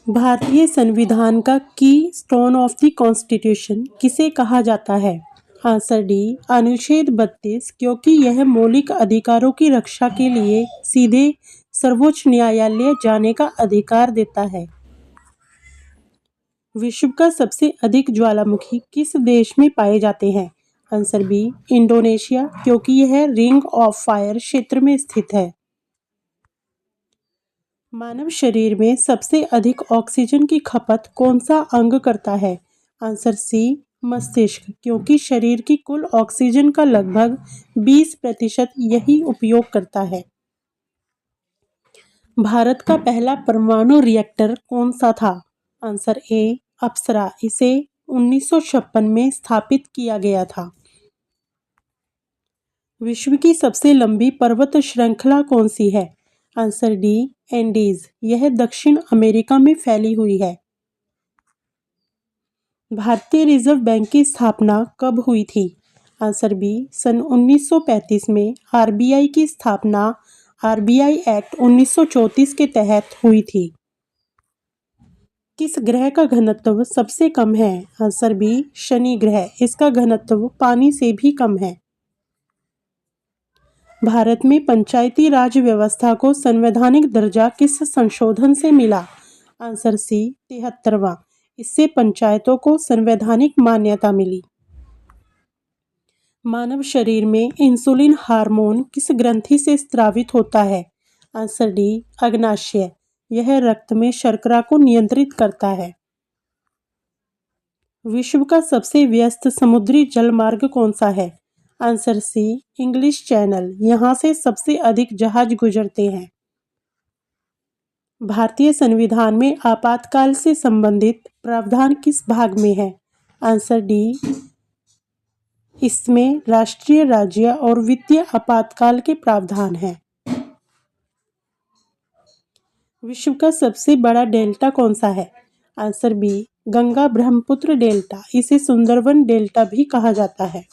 भारतीय संविधान का की स्टोन ऑफ द कॉन्स्टिट्यूशन किसे कहा जाता है? आंसर डी, अनुच्छेद 32, क्योंकि यह मौलिक अधिकारों की रक्षा के लिए सीधे सर्वोच्च न्यायालय जाने का अधिकार देता है। विश्व का सबसे अधिक ज्वालामुखी किस देश में पाए जाते हैं? आंसर बी, इंडोनेशिया, क्योंकि यह रिंग ऑफ फायर क्षेत्र में स्थित है। मानव शरीर में सबसे अधिक ऑक्सीजन की खपत कौन सा अंग करता है? आंसर सी, मस्तिष्क, क्योंकि शरीर की कुल ऑक्सीजन का लगभग 20% यही उपयोग करता है। भारत का पहला परमाणु रिएक्टर कौन सा था? आंसर ए, अप्सरा, इसे 1956 में स्थापित किया गया था। विश्व की सबसे लंबी पर्वत श्रृंखला कौन सी है? आंसर डी, एंडीज, यह दक्षिण अमेरिका में फैली हुई है। भारतीय रिजर्व बैंक की स्थापना कब हुई थी? आंसर बी, सन 1935 में। आरबीआई की स्थापना आरबीआई एक्ट 1934 के तहत हुई थी। किस ग्रह का घनत्व सबसे कम है? आंसर बी, शनि ग्रह, इसका घनत्व पानी से भी कम है। भारत में पंचायती राज व्यवस्था को संवैधानिक दर्जा किस संशोधन से मिला? आंसर सी, 73वां, इससे पंचायतों को संवैधानिक मान्यता मिली। मानव शरीर में इंसुलिन हार्मोन किस ग्रंथि से स्रावित होता है? आंसर डी, अग्नाशय, यह रक्त में शर्करा को नियंत्रित करता है। विश्व का सबसे व्यस्त समुद्री जलमार्ग कौन सा है? आंसर सी, इंग्लिश चैनल, यहाँ से सबसे अधिक जहाज गुजरते हैं। भारतीय संविधान में आपातकाल से संबंधित प्रावधान किस भाग में है? आंसर डी, इसमें राष्ट्रीय, राज्य और वित्तीय आपातकाल के प्रावधान हैं। विश्व का सबसे बड़ा डेल्टा कौन सा है? Answer B, Ganga Brahmaputra delta, इसे सुंदरवन डेल्टा भी कहा जाता है।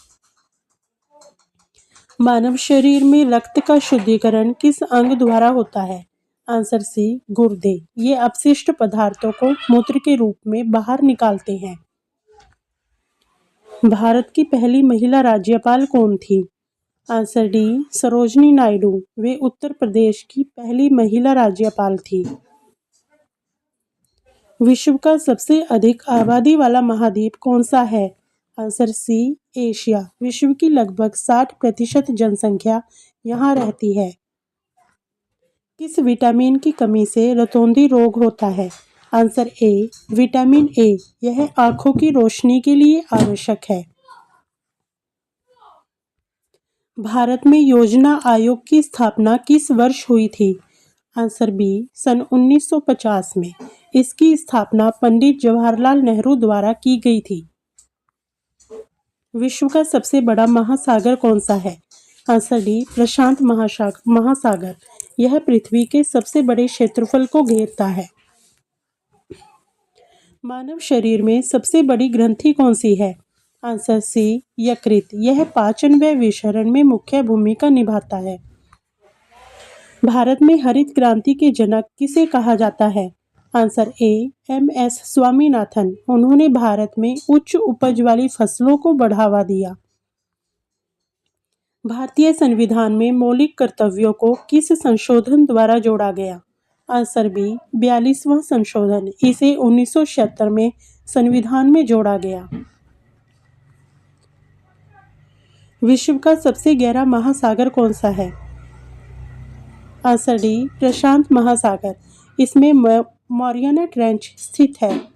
मानव शरीर में रक्त का शुद्धिकरण किस अंग द्वारा होता है? आंसर सी, गुर्दे, ये अपशिष्ट पदार्थों को मूत्र के रूप में बाहर निकालते हैं। भारत की पहली महिला राज्यपाल कौन थी? आंसर डी, सरोजनी नायडू, वे उत्तर प्रदेश की पहली महिला राज्यपाल थी। विश्व का सबसे अधिक आबादी वाला महाद्वीप कौन सा है? आंसर सी, एशिया, विश्व की लगभग 60% जनसंख्या यहाँ रहती है। किस विटामिन की कमी से रतौंधी रोग होता है? आंसर ए, विटामिन ए, यह आंखों की रोशनी के लिए आवश्यक है। भारत में योजना आयोग की स्थापना किस वर्ष हुई थी? आंसर बी, सन 1950 में। इसकी स्थापना पंडित जवाहरलाल नेहरू द्वारा की गई थी। विश्व का सबसे बड़ा महासागर कौन सा है? आंसर डी, प्रशांत महासागर, यह पृथ्वी के सबसे बड़े क्षेत्रफल को घेरता है। मानव शरीर में सबसे बड़ी ग्रंथि कौन सी है? आंसर सी, यकृत, यह पाचन व विसरण में मुख्य भूमिका निभाता है। भारत में हरित क्रांति के जनक किसे कहा जाता है? Answer A, MS. स्वामीनाथन, उन्होंने भारत में उच्च उपज वाली फसलों को बढ़ावा दिया। भारतीय संविधान में मौलिक कर्तव्यों को किस संशोधन द्वारा जोड़ा गया? आंसर बी, 42वां संशोधन, इसे 1976 में संविधान में जोड़ा गया। विश्व का सबसे गहरा महासागर कौन सा है? आंसर डी, प्रशांत महासागर, इसमें मरियाना ट्रेंच स्थित है।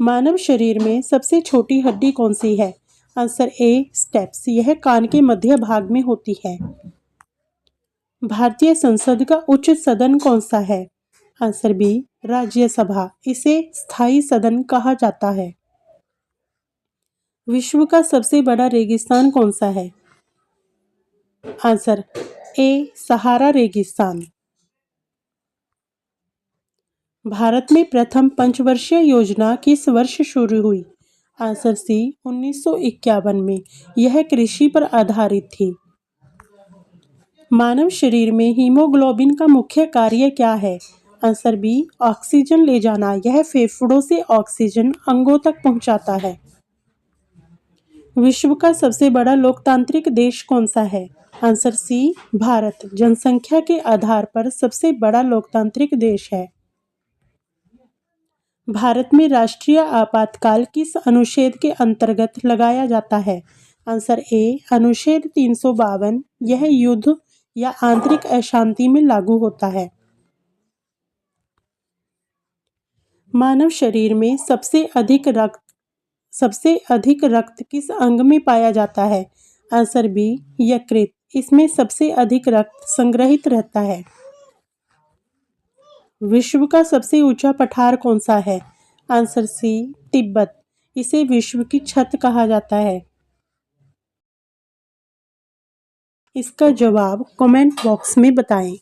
मानव शरीर में सबसे छोटी हड्डी कौन सी है? आंसर ए, स्टेप्स, यह कान के मध्य भाग में होती है। भारतीय संसद का उच्च सदन कौन सा है? आंसर बी, राज्यसभा, इसे स्थायी सदन कहा जाता है। विश्व का सबसे बड़ा रेगिस्तान कौन सा है? आंसर ए, सहारा रेगिस्तान। भारत में प्रथम पंचवर्षीय योजना किस वर्ष शुरू हुई? आंसर सी, 1951 में, यह कृषि पर आधारित थी। मानव शरीर में हीमोग्लोबिन का मुख्य कार्य क्या है? आंसर बी ऑक्सीजन ले जाना, यह फेफड़ों से ऑक्सीजन अंगों तक पहुंचाता है। विश्व का सबसे बड़ा लोकतांत्रिक देश कौन सा है? आंसर सी भारत जनसंख्या के आधार पर सबसे बड़ा लोकतांत्रिक देश है। भारत में राष्ट्रीय आपातकाल किस अनुच्छेद के अंतर्गत लगाया जाता है? आंसर ए अनुच्छेद 352, यह युद्ध या आंतरिक अशांति में लागू होता है। मानव शरीर में सबसे अधिक रक्त किस अंग में पाया जाता है? आंसर बी यकृत, इसमें सबसे अधिक रक्त संग्रहित रहता है। विश्व का सबसे ऊंचा पठार कौन सा है? आंसर सी तिब्बत, इसे विश्व की छत कहा जाता है। इसका जवाब कमेंट बॉक्स में बताएं।